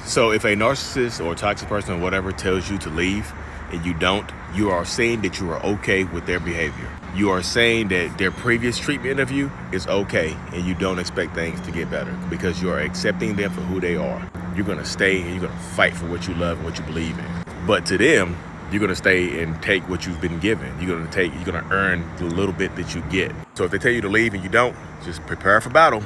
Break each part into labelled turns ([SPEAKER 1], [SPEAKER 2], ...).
[SPEAKER 1] So if a narcissist or a toxic person or whatever tells you to leave and you don't, you are saying that you are okay with their behavior. You are saying that their previous treatment of you is okay and you don't expect things to get better because you are accepting them for who they are. You're going to stay and you're going to fight for what you love and what you believe in. But to them, you're going to stay and take what you've been given. You're going to earn the little bit that you get. So if they tell you to leave and you don't, just prepare for battle.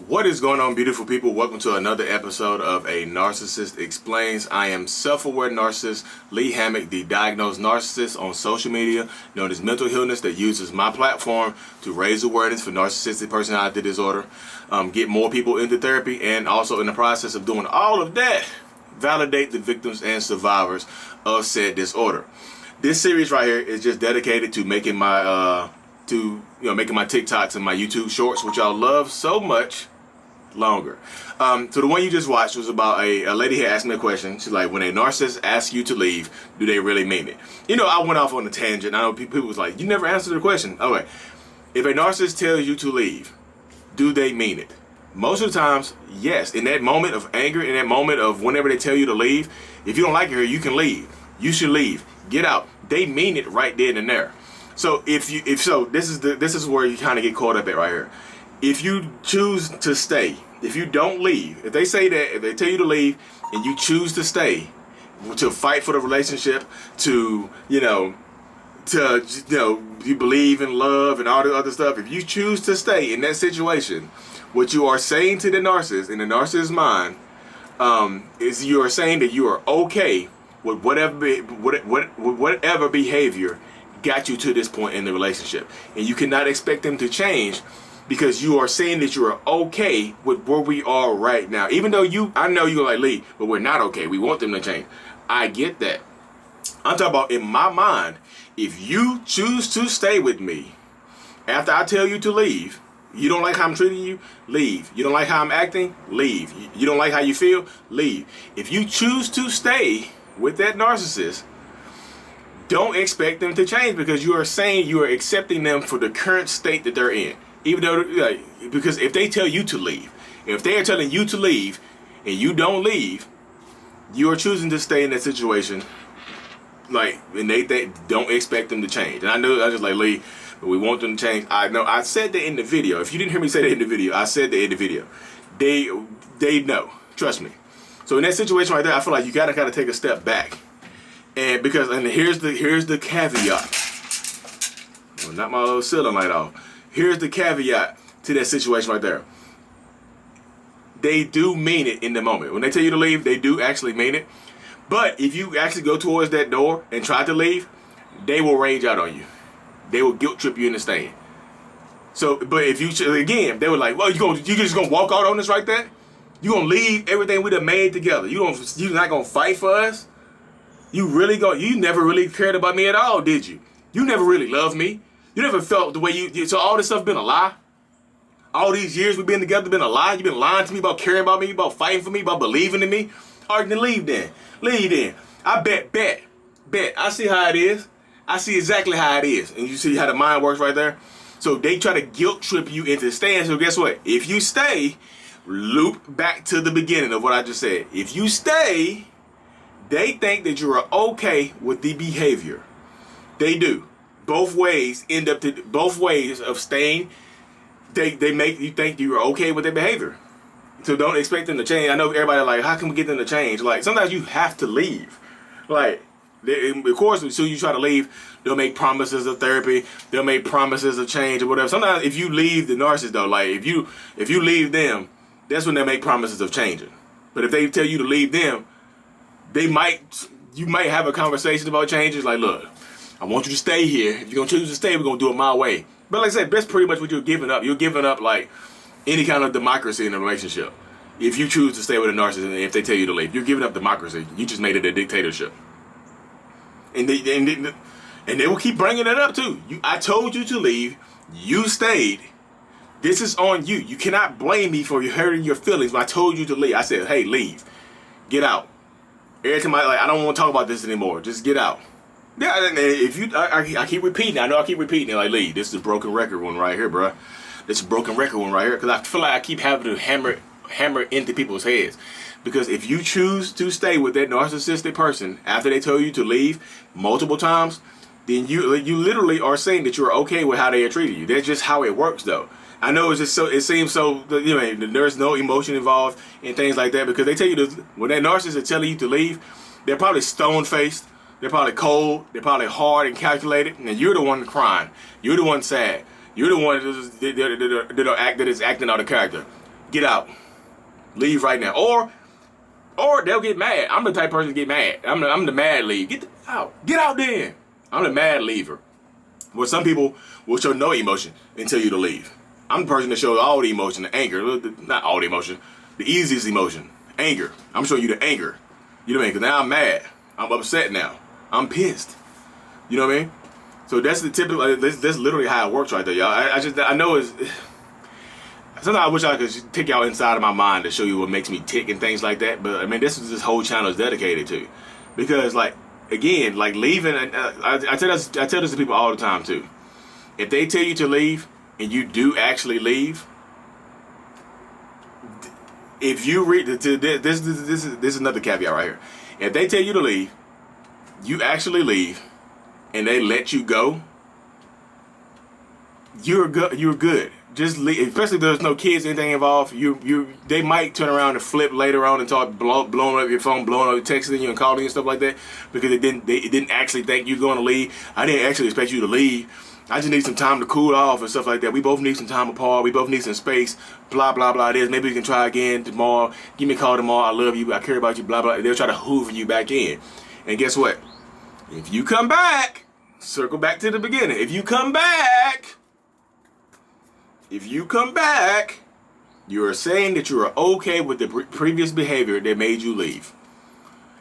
[SPEAKER 1] What is going on, beautiful people? Welcome to another episode of A Narcissist Explains. I am self-aware narcissist Lee Hammock, the diagnosed narcissist on social media, known as mental illness, that uses my platform to raise awareness for narcissistic personality disorder, get more people into therapy, and also in the process of doing all of that, validate the victims and survivors of said disorder. This series right here is just dedicated to making my making my TikToks and my YouTube shorts, which y'all love so much, longer. So the one you just watched was about a lady here asked me a question. She's like, when a narcissist asks you to leave, do they really mean it? You know, I went off on a tangent. I know people was like, you never answered the question. Okay, if a narcissist tells you to leave, do they mean it? Most of the times, yes. In that moment of anger, in that moment of whenever they tell you to leave, if you don't like it here, you can leave. You should leave. Get out. They mean it right then and there. So this is where you kind of get caught up at right here. If you choose to stay, if you don't leave, if they say that, if they tell you to leave and you choose to stay, to fight for the relationship, you believe in love and all the other stuff, if you choose to stay in that situation, what you are saying to the narcissist, in the narcissist's mind, is you are saying that you are okay with whatever behavior got you to this point in the relationship, and you cannot expect them to change because you are saying that you are okay with where we are right now. Even though I know you're like, Lee, but we're not okay. We want them to change. I get that. I'm talking about in my mind, if you choose to stay with me after I tell you to leave, you don't like how I'm treating you, leave. You don't like how I'm acting, leave. You don't like how you feel, leave. If you choose to stay with that narcissist, don't expect them to change because you are saying you are accepting them for the current state that they're in. Even though, because if they tell you to leave, if they are telling you to leave and you don't leave, you are choosing to stay in that situation. And they don't expect them to change. And I know I just like, Lee, but we want them to change. I know I said that in the video. If you didn't hear me say that in the video, I said that in the video. They know. Trust me. So in that situation right there, I feel like you gotta kind of take a step back. And here's the caveat. Well, not my little ceiling light off. Here's the caveat to that situation right there. They do mean it in the moment. When they tell you to leave, they do actually mean it. But if you actually go towards that door and try to leave, they will rage out on you. They will guilt trip you into staying. So, but if you, again, they were like, well, you just gonna walk out on us like that? You gonna leave everything we done made together? You not gonna fight for us? You never really cared about me at all, did you? You never really loved me. You never felt the way so all this stuff been a lie? All these years we've been together been a lie? You've been lying to me about caring about me, about fighting for me, about believing in me? All right, then leave then. Leave then. I bet. I see how it is. I see exactly how it is. And you see how the mind works right there? So they try to guilt trip you into staying. So guess what? If you stay, loop back to the beginning of what I just said. If you stay, they think that you are okay with the behavior. They do. Both ways of staying. They make you think you're okay with their behavior. So don't expect them to change. I know everybody like, how can we get them to change? Like, sometimes you have to leave. Like, of course, as soon as you try to leave, they'll make promises of therapy. They'll make promises of change or whatever. Sometimes if you leave the narcissist though, like if you leave them, that's when they make promises of changing. But if they tell you to leave them, you might have a conversation about changes. Like, look, I want you to stay here. If you're gonna choose to stay, we're gonna do it my way. But like I said, that's pretty much what you're giving up. You're giving up like any kind of democracy in a relationship. If you choose to stay with a narcissist and if they tell you to leave, you're giving up democracy. You just made it a dictatorship. And they will keep bringing it up too. I told you to leave. You stayed. This is on you. You cannot blame me for hurting your feelings when I told you to leave. I said, hey, leave. Get out. Every time I don't want to talk about this anymore. Just get out. Yeah, I keep repeating. I know I keep repeating it. Like, Lee, this is a broken record one right here, bro. This is a broken record one right here. Because I feel like I keep having to hammer hammer into people's heads. Because if you choose to stay with that narcissistic person after they tell you to leave multiple times, then you literally are saying that you're okay with how they are treating you. That's just how it works, though. I know it's just so, it seems so, you know, there's no emotion involved in things like that, because they tell you to, when that narcissist is telling you to leave, they're probably stone-faced, they're probably cold, they're probably hard and calculated, and you're the one crying. You're the one sad. You're the one that is acting out of character. Get out. Leave right now. Or they'll get mad. I'm the type of person to get mad. I'm the mad leave. Get out. Get out then. I'm the mad leaver. Where some people will show no emotion and tell you to leave. I'm the person that shows all the emotion, the anger. Not all the emotion. The easiest emotion. Anger. I'm showing you the anger. You know what I mean? Because now I'm mad. I'm upset now. I'm pissed. You know what I mean? So that's the typical, that's literally how it works right there, y'all. I know it's, sometimes I wish I could take y'all inside of my mind to show you what makes me tick and things like that. But I mean, this is this whole channel is dedicated to. Because like, again, like leaving, I tell this to people all the time too. If they tell you to leave and you do actually leave, if you read, this is another caveat right here. If they tell you to leave, you actually leave, and they let you go, you're good. Just leave, especially if there's no kids, anything involved. They might turn around and flip later on and start blowing up your phone, blowing up, texting you and calling you and stuff like that, because they didn't actually think you're going to leave. I didn't actually expect you to leave. I just need some time to cool off and stuff like that. We both need some time apart. We both need some space. Blah blah blah. This maybe we can try again tomorrow. Give me a call tomorrow. I love you. I care about you. Blah blah. They'll try to hoover you back in. And guess what? If you come back, circle back to the beginning. If you come back, you are saying that you are okay with the previous behavior that made you leave.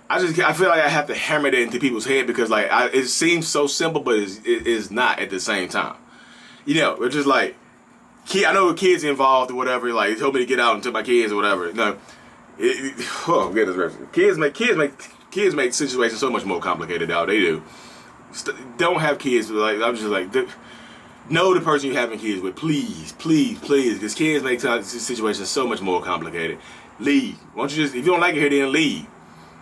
[SPEAKER 1] I feel like I have to hammer that into people's head, because like it seems so simple, but it is not at the same time. You know, it's just like, I know with kids involved or whatever. Like, they told me to get out and took my kids or whatever. No, oh goodness gracious, kids make situations so much more complicated now. They do. Don't have kids. Like, I'm just like, know the person you're having kids with, please, please, please, because kids make situations so much more complicated. Leave. Why don't you just, if you don't like it here, then leave.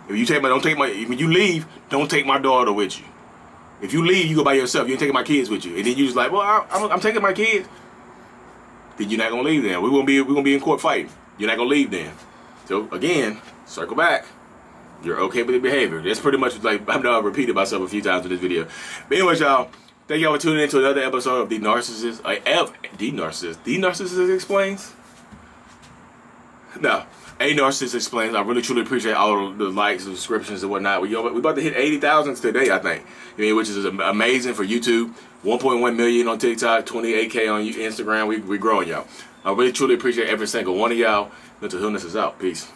[SPEAKER 1] If you when you leave, don't take my daughter with you. If you leave, you go by yourself. You ain't taking my kids with you. And then you just like, well, I'm taking my kids. Then you're not gonna leave then. We're gonna be in court fighting. You're not gonna leave then. So again, circle back. You're okay with the behavior. That's pretty much like, I know I've repeated myself a few times in this video. But anyways, y'all, thank y'all for tuning in to another episode of The Narcissist. The Narcissist Explains? No. A Narcissist Explains. I really truly appreciate all the likes and subscriptions and whatnot. We about to hit 80,000 today, I think. I mean, which is amazing for YouTube. 1.1 million on TikTok, 28K on Instagram. We growing, y'all. I really truly appreciate every single one of y'all. Mental Illness is out. Peace.